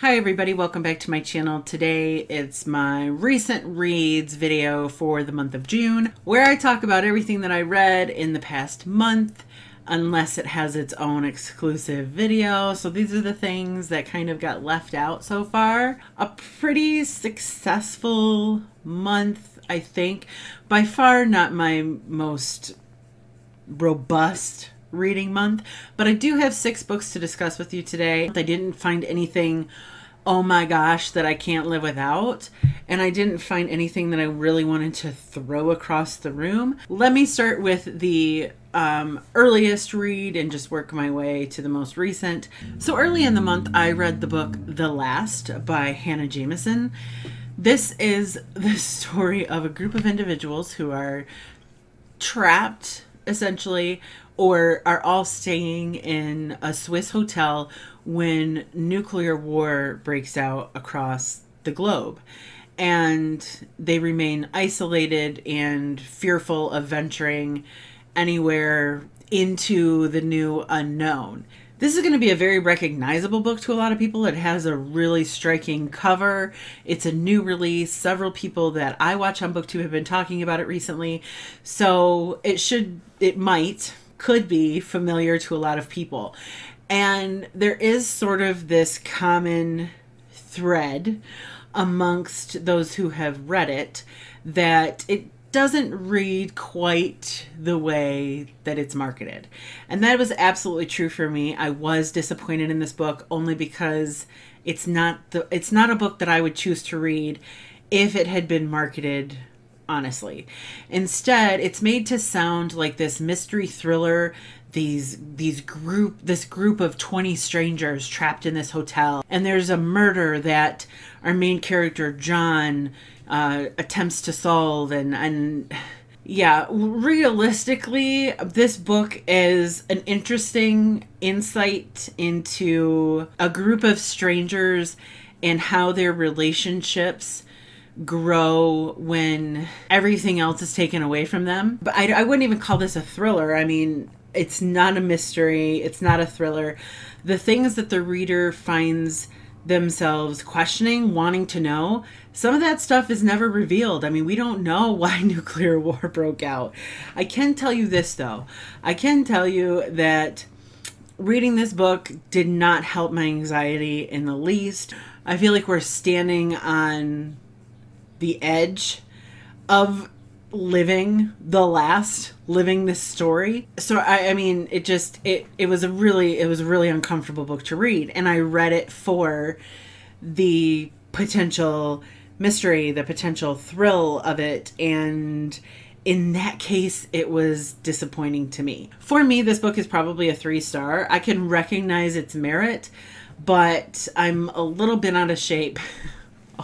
Hi everybody, welcome back to my channel. Today it's my recent reads video for the month of June, where I talk about everything that I read in the past month, unless it has its own exclusive video. So these are the things that kind of got left out so far. A pretty successful month, I think. By far not my most robust reading month, but I do have 6 books to discuss with you today. I didn't find anything, oh my gosh, that I can't live without, and I didn't find anything that I really wanted to throw across the room. Let me start with the earliest read and just work my way to the most recent. So early in the month, I read the book The Last by Hanna Jameson. This is the story of a group of individuals who are trapped, essentially, or are all staying in a Swiss hotel when nuclear war breaks out across the globe. And they remain isolated and fearful of venturing anywhere into the new unknown. This is going to be a very recognizable book to a lot of people. It has a really striking cover. It's a new release. Several people that I watch on BookTube have been talking about it recently. So could be familiar to a lot of people. And there is sort of this common thread amongst those who have read it that it doesn't read quite the way that it's marketed. And that was absolutely true for me. I was disappointed in this book only because it's not a book that I would choose to read if it had been marketed honestly. Instead, it's made to sound like this mystery thriller, this group of 20 strangers trapped in this hotel, and there's a murder that our main character John attempts to solve, and yeah, realistically, this book is an interesting insight into a group of strangers and how their relationships grow when everything else is taken away from them. But I wouldn't even call this a thriller. I mean, it's not a mystery. It's not a thriller. The things that the reader finds themselves questioning, wanting to know, some of that stuff is never revealed. I mean, we don't know why nuclear war broke out. I can tell you this, though. I can tell you that reading this book did not help my anxiety in the least. I feel like we're standing on the edge of living this story. So I mean, it was a really uncomfortable book to read, and I read it for the potential mystery, the potential thrill of it, and in that case, it was disappointing to me. For me, this book is probably a 3-star. I can recognize its merit, but I'm a little bit out of shape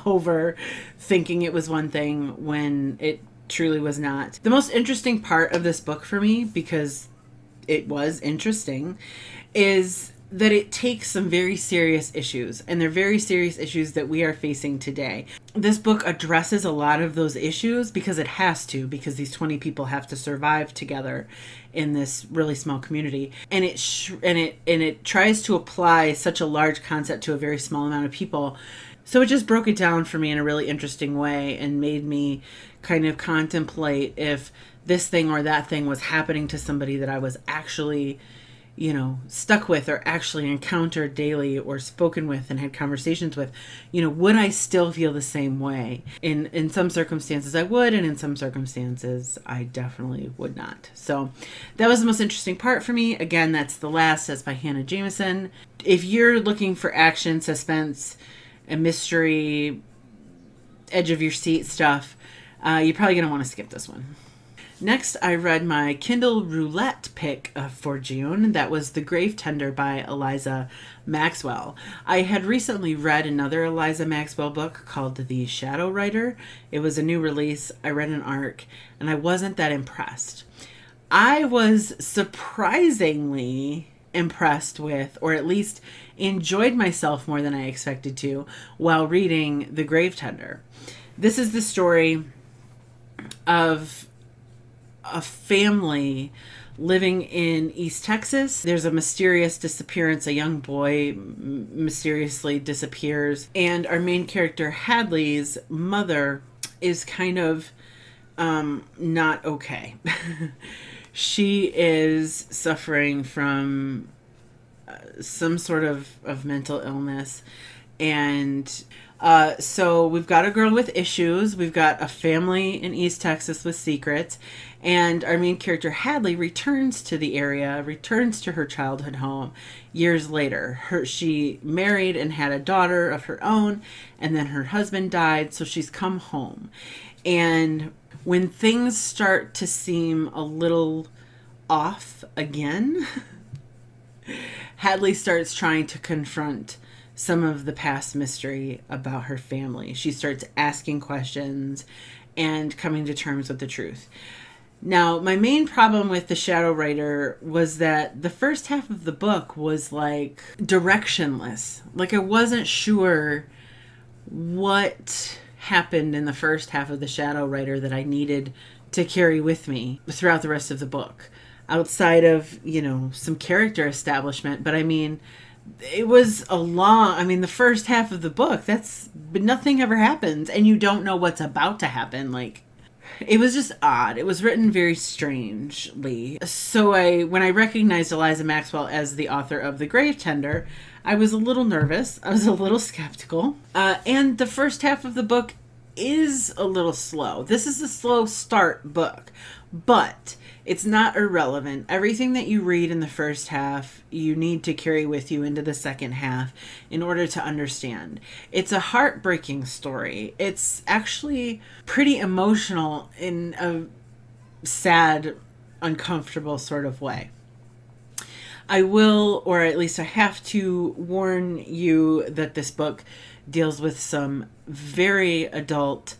over thinking it was one thing when it truly was not. The most interesting part of this book for me, because it was interesting, is that it takes some very serious issues, and they're very serious issues that we are facing today. This book addresses a lot of those issues because it has to, because these 20 people have to survive together in this really small community, and it tries to apply such a large concept to a very small amount of people. So it just broke it down for me in a really interesting way and made me kind of contemplate if this thing or that thing was happening to somebody that I was actually, stuck with or actually encountered daily or spoken with and had conversations with, would I still feel the same way? In some circumstances I would, and in some circumstances I definitely would not. So that was the most interesting part for me. Again, that's The Last. That's by Hanna Jameson. If you're looking for action, suspense, and mystery, edge of your seat stuff, you're probably going to want to skip this one. Next, I read my Kindle Roulette pick for June. That was The Grave Tender by Eliza Maxwell. I had recently read another Eliza Maxwell book called The Shadow Writer. It was a new release. I read an arc, and I wasn't that impressed. I was surprisingly impressed with, or at least enjoyed myself more than I expected to while reading The Grave Tender. This is the story of a family living in East Texas. There's a mysterious disappearance. A young boy mysteriously disappears. And our main character, Hadley's mother, is kind of not okay. She is suffering from some sort of mental illness. And so we've got a girl with issues. We've got a family in East Texas with secrets. And our main character, Hadley, returns to the area, returns to her childhood home years later. She married and had a daughter of her own, and then her husband died, so she's come home. And when things start to seem a little off again, Hadley starts trying to confront some of the past mystery about her family. She starts asking questions and coming to terms with the truth. Now, my main problem with The Shadow Writer was that the first half of the book was like directionless. Like I wasn't sure what happened in the first half of The Shadow Writer that I needed to carry with me throughout the rest of the book. Outside of, you know, some character establishment. But I mean, it was the first half of the book, but nothing ever happens. And you don't know what's about to happen. Like, it was just odd. It was written very strangely. So when I recognized Eliza Maxwell as the author of The Grave Tender, I was a little nervous. I was a little skeptical. And the first half of the book is a little slow. This is a slow start book, but it's not irrelevant. Everything that you read in the first half, you need to carry with you into the second half in order to understand. It's a heartbreaking story. It's actually pretty emotional in a sad, uncomfortable sort of way. I will, or at least I have to warn you that this book deals with some very adult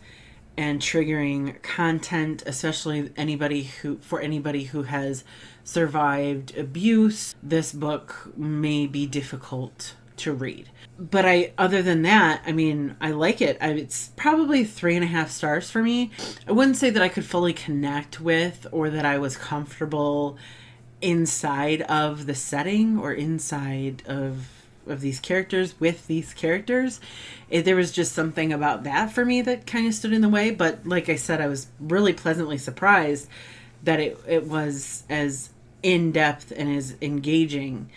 and triggering content, especially for anybody who has survived abuse. This book may be difficult to read. But other than that, I mean, I like it. It's probably 3.5 stars for me. I wouldn't say that I could fully connect with or that I was comfortable inside of the setting or inside of these characters with these characters. There was just something about that for me that kind of stood in the way. But like I said, I was really pleasantly surprised that it was as in-depth and as engaging,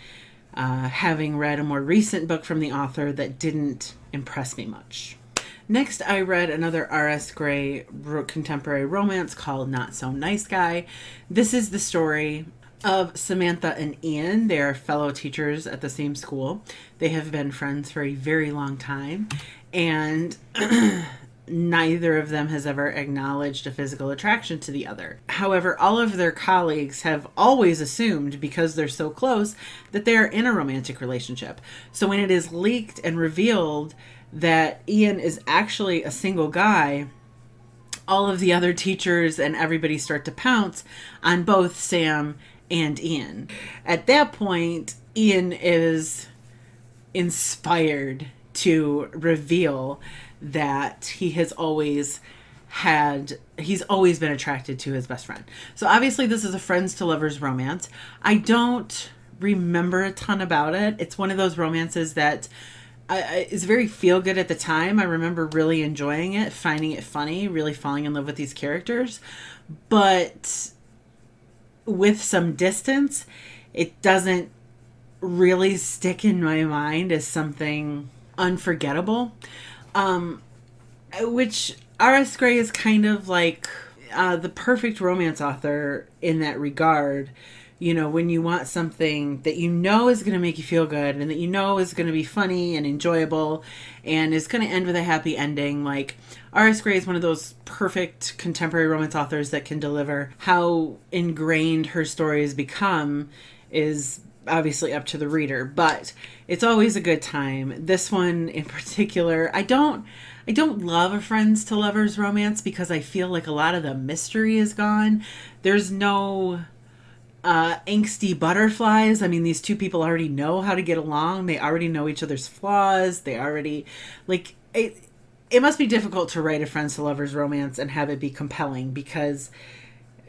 having read a more recent book from the author that didn't impress me much. Next, I read another R.S. Gray contemporary romance called Not So Nice Guy. This is the story of Samantha and Ian. They are fellow teachers at the same school. They have been friends for a very long time, and neither of them has ever acknowledged a physical attraction to the other. However, all of their colleagues have always assumed, because they're so close, that they are in a romantic relationship. So when it is leaked and revealed that Ian is actually a single guy, all of the other teachers and everybody start to pounce on both Sam and Ian. At that point, Ian is inspired to reveal that he's always been attracted to his best friend. So obviously this is a friends to lovers romance. I don't remember a ton about it. It's one of those romances that is very feel good at the time. I remember really enjoying it, finding it funny, really falling in love with these characters. But with some distance, it doesn't really stick in my mind as something unforgettable. Which R.S. Gray is kind of like the perfect romance author in that regard. You know, when you want something that you know is going to make you feel good and that you know is going to be funny and enjoyable and is going to end with a happy ending. Like, R.S. Gray is one of those perfect contemporary romance authors that can deliver. How ingrained her stories become is obviously up to the reader, but it's always a good time. This one in particular, I don't love a friends to lovers romance because I feel like a lot of the mystery is gone. There's no angsty butterflies. I mean, these two people already know how to get along. They already know each other's flaws. They already, like, it must be difficult to write a friends to lovers romance and have it be compelling, because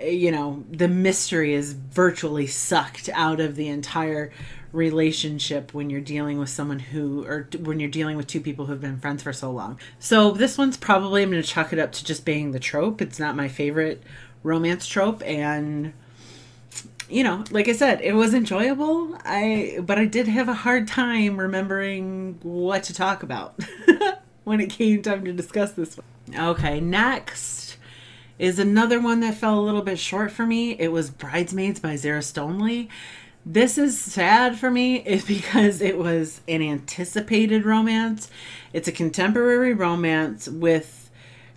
the mystery is virtually sucked out of the entire relationship when you're dealing with when you're dealing with two people who've been friends for so long. So this one's probably, I'm going to chalk it up to just being the trope. It's not my favorite romance trope, and like I said, it was enjoyable. But I did have a hard time remembering what to talk about when it came time to discuss this one. Okay, next is another one that fell a little bit short for me. It was Bridesmaids by Zara Stoneley. This is sad for me because it was an anticipated romance. It's a contemporary romance with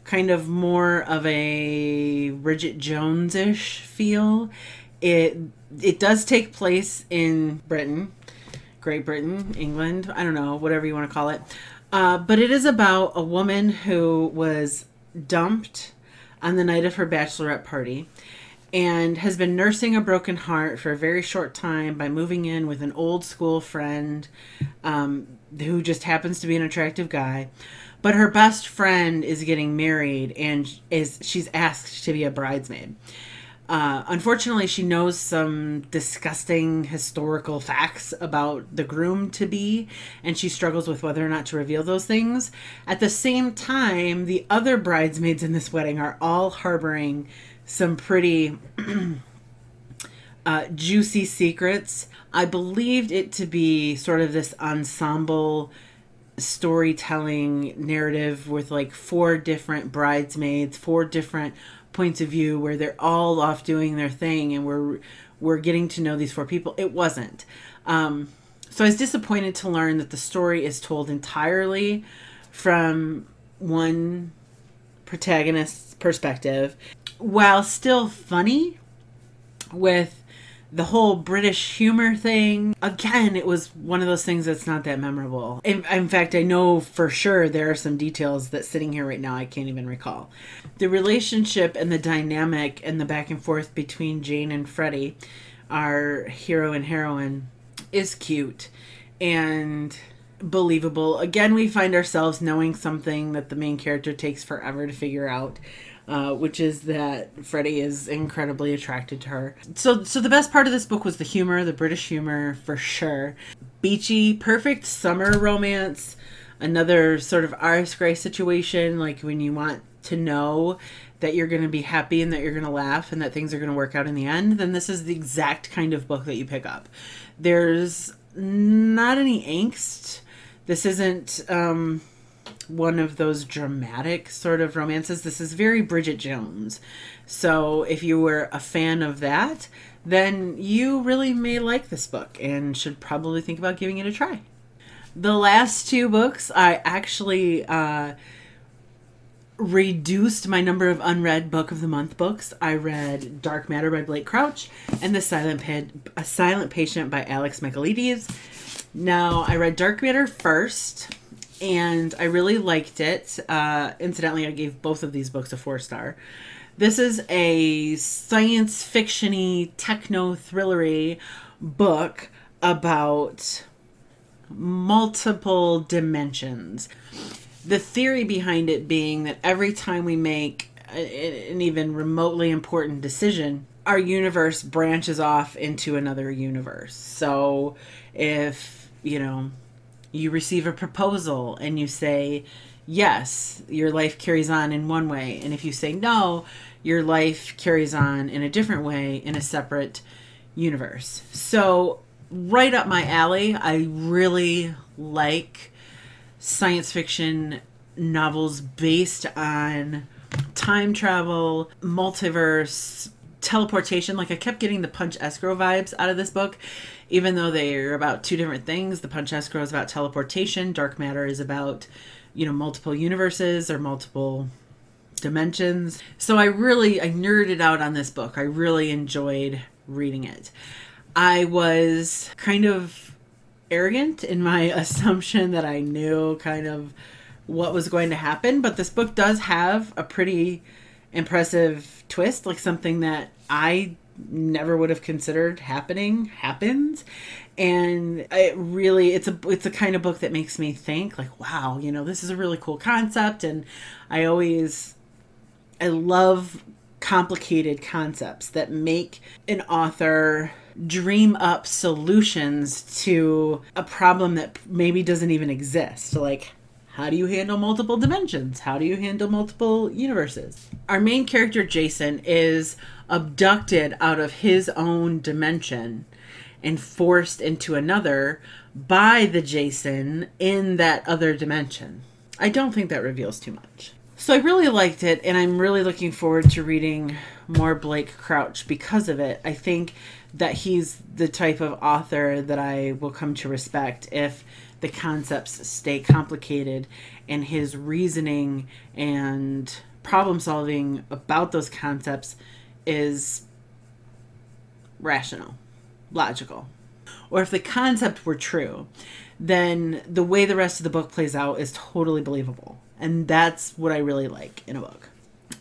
kind of more of a Bridget Jones-ish feel. It does take place in Britain, Great Britain, England, I don't know, whatever you want to call it. But it is about a woman who was dumped on the night of her bachelorette party and has been nursing a broken heart for a very short time by moving in with an old school friend who just happens to be an attractive guy. But her best friend is getting married and she's asked to be a bridesmaid. Unfortunately, she knows some disgusting historical facts about the groom-to-be, and she struggles with whether or not to reveal those things. At the same time, the other bridesmaids in this wedding are all harboring some pretty juicy secrets. I believed it to be sort of this ensemble storytelling narrative with like 4 different bridesmaids, 4 different points of view where they're all off doing their thing and we're getting to know these 4 people. It wasn't. So I was disappointed to learn that the story is told entirely from one protagonist's perspective, while still funny with the whole British humor thing. Again, it was one of those things that's not that memorable. In fact, I know for sure there are some details that sitting here right now I can't even recall. The relationship and the dynamic and the back and forth between Jane and Freddie, our hero and heroine, is cute and believable. Again, we find ourselves knowing something that the main character takes forever to figure out. Which is that Freddie is incredibly attracted to her. So the best part of this book was the humor, the British humor for sure. Beachy, perfect summer romance. Another sort of Iris Gray situation, like when you want to know that you're going to be happy and that you're going to laugh and that things are going to work out in the end, then this is the exact kind of book that you pick up. There's not any angst. This isn't one of those dramatic sort of romances. This is very Bridget Jones. So if you were a fan of that, then you really may like this book and should probably think about giving it a try. The last 2 books, I actually reduced my number of unread book of the month books. I read Dark Matter by Blake Crouch and The Silent Patient by Alex Michaelides. Now, I read Dark Matter first, and I really liked it. Incidentally, I gave both of these books a 4-star. This is a science fiction-y, techno-thrillery book about multiple dimensions. The theory behind it being that every time we make an even remotely important decision, our universe branches off into another universe. So if, you receive a proposal and you say yes, your life carries on in one way. And if you say no, your life carries on in a different way in a separate universe. So right up my alley. I really like science fiction novels based on time travel, multiverse, teleportation. Like I kept getting the Punch Escrow vibes out of this book. Even though they are about 2 different things, the Punch Escrow is about teleportation. Dark Matter is about, multiple universes or multiple dimensions. So I nerded out on this book. I really enjoyed reading it. I was kind of arrogant in my assumption that I knew kind of what was going to happen, but this book does have a pretty impressive twist, like something that I never would have considered happens. And it's a kind of book that makes me think like, wow, this is a really cool concept. And I love complicated concepts that make an author dream up solutions to a problem that maybe doesn't even exist. Like, how do you handle multiple dimensions? How do you handle multiple universes? Our main character, Jason, is abducted out of his own dimension and forced into another by the Jason in that other dimension. I don't think that reveals too much. So I really liked it, and I'm really looking forward to reading more Blake Crouch because of it. I think that he's the type of author that I will come to respect if the concepts stay complicated and his reasoning and problem solving about those concepts is rational, logical. Or if the concept were true, then the way the rest of the book plays out is totally believable. And that's what I really like in a book.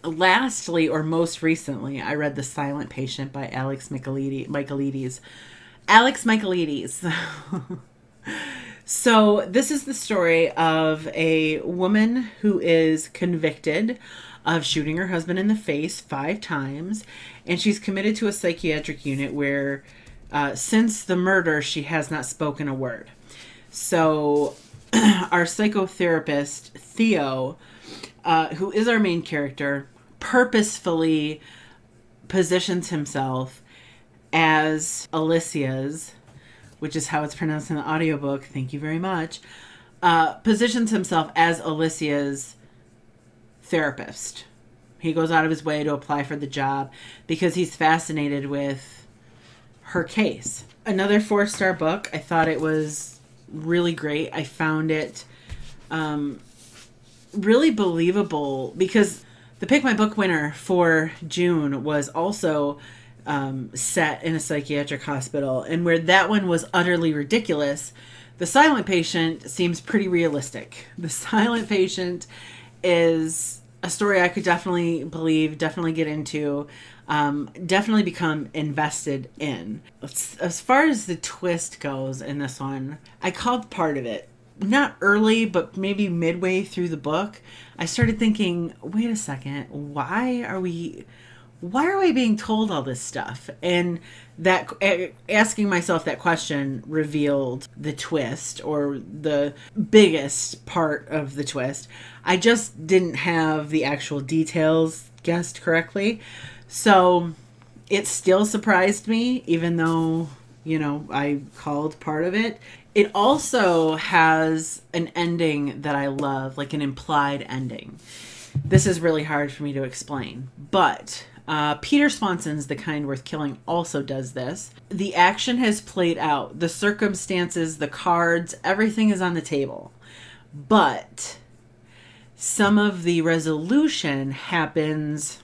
Lastly, or most recently, I read The Silent Patient by Alex Michaelides. Alex Michaelides. So this is the story of a woman who is convicted of shooting her husband in the face 5 times. And she's committed to a psychiatric unit where since the murder, she has not spoken a word. So our psychotherapist, Theo, who is our main character, purposefully positions himself as Alicia's, which is how it's pronounced in the audiobook, thank you very much, positions himself as Alicia's therapist. He goes out of his way to apply for the job because he's fascinated with her case. Another 4-star book. I thought it was really great. I found it really believable because the Pick My Book winner for June was also set in a psychiatric hospital, and where that one was utterly ridiculous, The Silent Patient seems pretty realistic. The Silent Patient is a story I could definitely believe, definitely get into, definitely become invested in. As far as the twist goes in this one, I called part of it. Not early, but maybe midway through the book, I started thinking, wait a second, why are we being told all this stuff? And that asking myself that question revealed the twist, or the biggest part of the twist. I just didn't have the actual details guessed correctly. So it still surprised me, even though, you know, I called part of it. It also has an ending that I love, like an implied ending. This is really hard for me to explain, but Peter Swanson's The Kind Worth Killing also does this. The action has played out. The circumstances, the cards, everything is on the table. But some of the resolution happens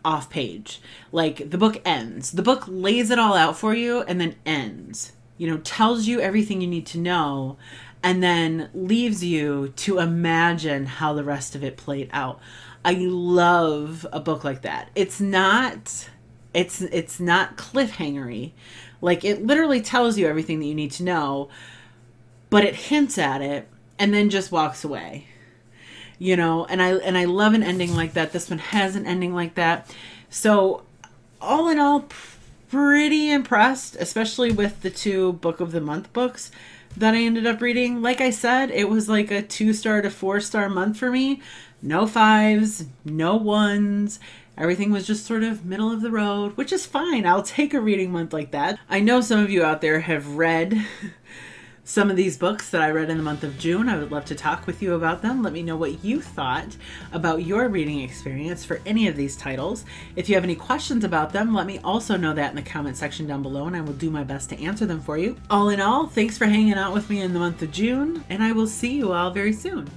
off page. Like, the book ends. The book lays it all out for you and then ends. You know, tells you everything you need to know and then leaves you to imagine how the rest of it played out. I love a book like that. It's not cliffhangery. Like, it literally tells you everything that you need to know, but it hints at it and then just walks away. You know, and I love an ending like that. This one has an ending like that. So all in all, pretty impressed, especially with the 2 Book of the Month books that I ended up reading. Like I said, it was like a 2-star to 4-star month for me. No 5s, no 1s. Everything was just sort of middle of the road, which is fine. I'll take a reading month like that. I know some of you out there have read some of these books that I read in the month of June. I would love to talk with you about them. Let me know what you thought about your reading experience for any of these titles. If you have any questions about them, let me also know that in the comment section down below, and I will do my best to answer them for you. All in all, thanks for hanging out with me in the month of June, and I will see you all very soon.